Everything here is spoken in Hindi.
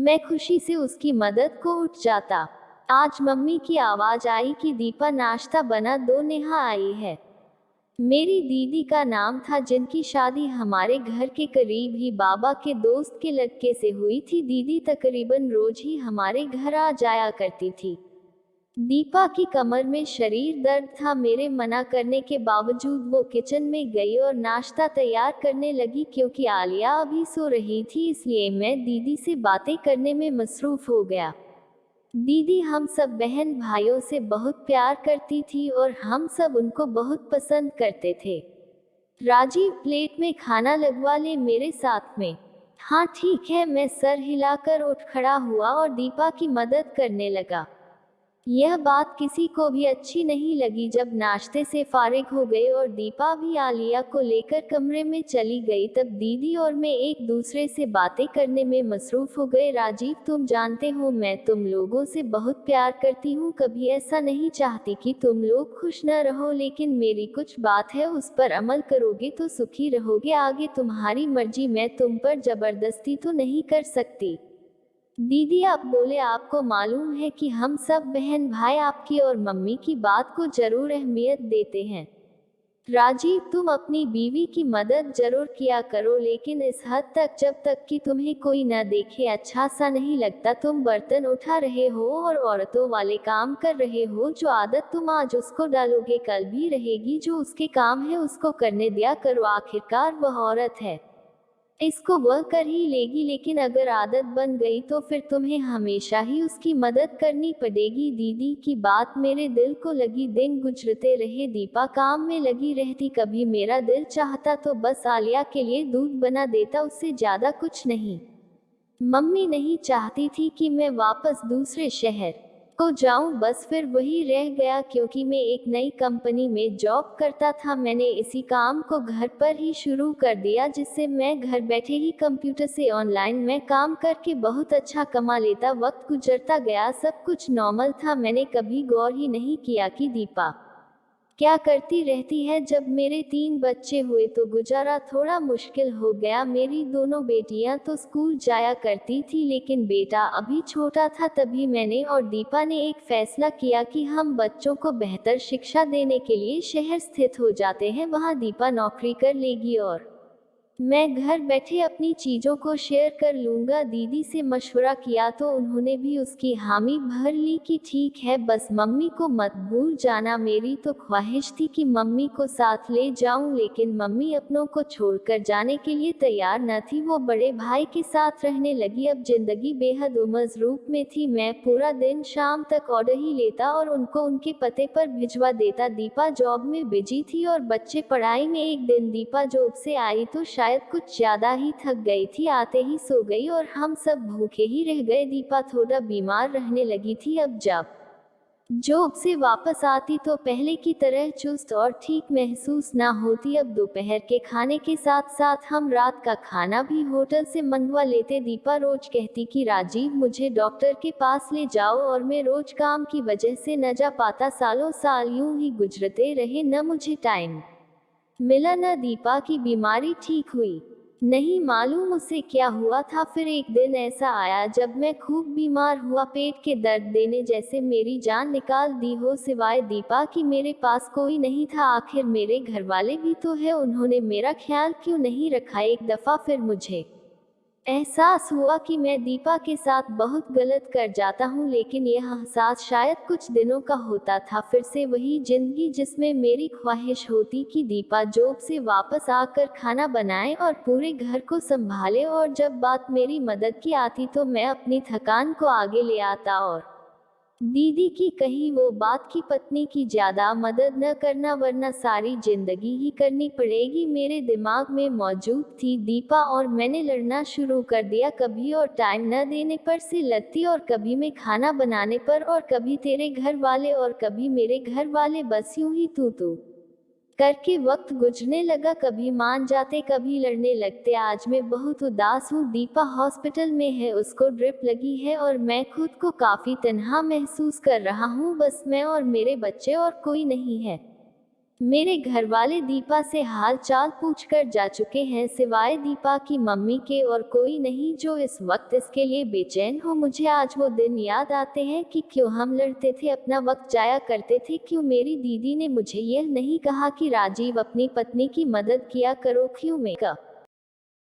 मैं खुशी से उसकी मदद को उठ जाता। आज मम्मी की आवाज आई कि दीपा नाश्ता बना दो, नेहा आई है। मेरी दीदी का नाम था, जिनकी शादी हमारे घर के करीब ही बाबा के दोस्त के लड़के से हुई थी। दीदी तकरीबन रोज ही हमारे घर आ जाया करती थी। दीपा की कमर में शरीर दर्द था। मेरे मना करने के बावजूद वो किचन में गई और नाश्ता तैयार करने लगी। क्योंकि आलिया अभी सो रही थी, इसलिए मैं दीदी से बातें करने में मसरूफ हो गया। दीदी हम सब बहन भाइयों से बहुत प्यार करती थी और हम सब उनको बहुत पसंद करते थे। राजीव, प्लेट में खाना लगवा ले मेरे साथ में। हाँ ठीक है, मैं सर हिलाकर उठ खड़ा हुआ और दीपा की मदद करने लगा। यह बात किसी को भी अच्छी नहीं लगी। जब नाश्ते से फारिग हो गए और दीपा भी आलिया को लेकर कमरे में चली गई, तब दीदी और मैं एक दूसरे से बातें करने में मसरूफ हो गए। राजीव, तुम जानते हो मैं तुम लोगों से बहुत प्यार करती हूँ। कभी ऐसा नहीं चाहती कि तुम लोग खुश न रहो, लेकिन मेरी कुछ बात है, उस पर अमल करोगे तो सुखी रहोगे। आगे तुम्हारी मर्जी, मैं तुम पर जबरदस्ती तो नहीं कर सकती। दीदी आप बोले, आपको मालूम है कि हम सब बहन भाई आपकी और मम्मी की बात को जरूर अहमियत देते हैं। राजीव, तुम अपनी बीवी की मदद जरूर किया करो, लेकिन इस हद तक जब तक कि तुम्हें कोई न देखे अच्छा सा नहीं लगता। तुम बर्तन उठा रहे हो और औरतों वाले काम कर रहे हो। जो आदत तुम आज उसको डालोगे कल भी रहेगी। जो उसके काम है उसको करने दिया करो, आखिरकार वह औरत है, इसको वह कर ही लेगी। लेकिन अगर आदत बन गई तो फिर तुम्हें हमेशा ही उसकी मदद करनी पड़ेगी। दीदी की बात मेरे दिल को लगी। दिन गुजरते रहे, दीपा काम में लगी रहती। कभी मेरा दिल चाहता तो बस आलिया के लिए दूध बना देता, उससे ज्यादा कुछ नहीं। मम्मी नहीं चाहती थी कि मैं वापस दूसरे शहर को जाऊं, बस फिर वही रह गया। क्योंकि मैं एक नई कंपनी में जॉब करता था, मैंने इसी काम को घर पर ही शुरू कर दिया, जिससे मैं घर बैठे ही कंप्यूटर से ऑनलाइन में काम करके बहुत अच्छा कमा लेता। वक्त गुजरता गया, सब कुछ नॉर्मल था। मैंने कभी गौर ही नहीं किया कि दीपा क्या करती रहती है। जब मेरे 3 बच्चे हुए तो गुजारा थोड़ा मुश्किल हो गया। मेरी दोनों बेटियां तो स्कूल जाया करती थी, लेकिन बेटा अभी छोटा था। तभी मैंने और दीपा ने एक फैसला किया कि हम बच्चों को बेहतर शिक्षा देने के लिए शहर स्थित हो जाते हैं। वहां दीपा नौकरी कर लेगी और मैं घर बैठे अपनी चीज़ों को शेयर कर लूँगा। दीदी से मशवरा किया तो उन्होंने भी उसकी हामी भर ली कि ठीक है, बस मम्मी को मत भूल जाना। मेरी तो ख्वाहिश थी कि मम्मी को साथ ले जाऊं, लेकिन मम्मी अपनों को छोड़कर जाने के लिए तैयार न थी। वो बड़े भाई के साथ रहने लगी। अब जिंदगी बेहद मसरूफ में थी। मैं पूरा दिन शाम तक ऑर्डर ही लेता और उनको उनके पते पर भिजवा देता। दीपा जॉब में बिजी थी और बच्चे पढ़ाई में। एक दिन दीपा जॉब से आई तो शायद कुछ ज्यादा ही थक गई थी, आते ही सो गई और हम सब भूखे ही रह गए। दीपा थोड़ा बीमार रहने लगी थी। अब जब जॉब से वापस आती तो पहले की तरह चुस्त और ठीक महसूस ना होती। अब दोपहर के खाने के साथ साथ हम रात का खाना भी होटल से मंगवा लेते। दीपा रोज कहती कि राजीव, मुझे डॉक्टर के पास ले जाओ, और मैं रोज काम की वजह से न जा पाता। सालों साल यूं ही गुजरते रहे, न मुझे टाइम मिला न दीपा की बीमारी ठीक हुई। नहीं मालूम उसे क्या हुआ था। फिर एक दिन ऐसा आया जब मैं खूब बीमार हुआ, पेट के दर्द देने जैसे मेरी जान निकाल दी हो। सिवाय दीपा की मेरे पास कोई नहीं था। आखिर मेरे घर वाले भी तो है, उन्होंने मेरा ख्याल क्यों नहीं रखा। एक दफ़ा फिर मुझे एहसास हुआ कि मैं दीपा के साथ बहुत गलत कर जाता हूँ, लेकिन यह एहसास शायद कुछ दिनों का होता था। फिर से वही जिंदगी जिसमें मेरी ख्वाहिश होती कि दीपा जॉब से वापस आकर खाना बनाए और पूरे घर को संभाले, और जब बात मेरी मदद की आती तो मैं अपनी थकान को आगे ले आता और दीदी की कही वो बात कि पत्नी की ज्यादा मदद न करना, वरना सारी जिंदगी ही करनी पड़ेगी, मेरे दिमाग में मौजूद थी। दीपा और मैंने लड़ना शुरू कर दिया। कभी और टाइम न देने पर से लड़ती, और कभी मैं खाना बनाने पर, और कभी तेरे घर वाले और कभी मेरे घर वाले। बस यूं ही तू करके वक्त गुजरने लगा। कभी मान जाते, कभी लड़ने लगते। आज मैं बहुत उदास हूँ। दीपा हॉस्पिटल में है, उसको ड्रिप लगी है और मैं खुद को काफी तन्हा महसूस कर रहा हूँ। बस मैं और मेरे बच्चे, और कोई नहीं है। मेरे घर वाले दीपा से हाल चाल पूछकर जा चुके हैं, सिवाय दीपा की मम्मी के और कोई नहीं जो इस वक्त इसके लिए बेचैन हो। मुझे आज वो दिन याद आते हैं कि क्यों हम लड़ते थे, अपना वक्त जाया करते थे, क्यों मेरी दीदी ने मुझे यह नहीं कहा कि राजीव अपनी पत्नी की मदद किया करो, क्यों मैं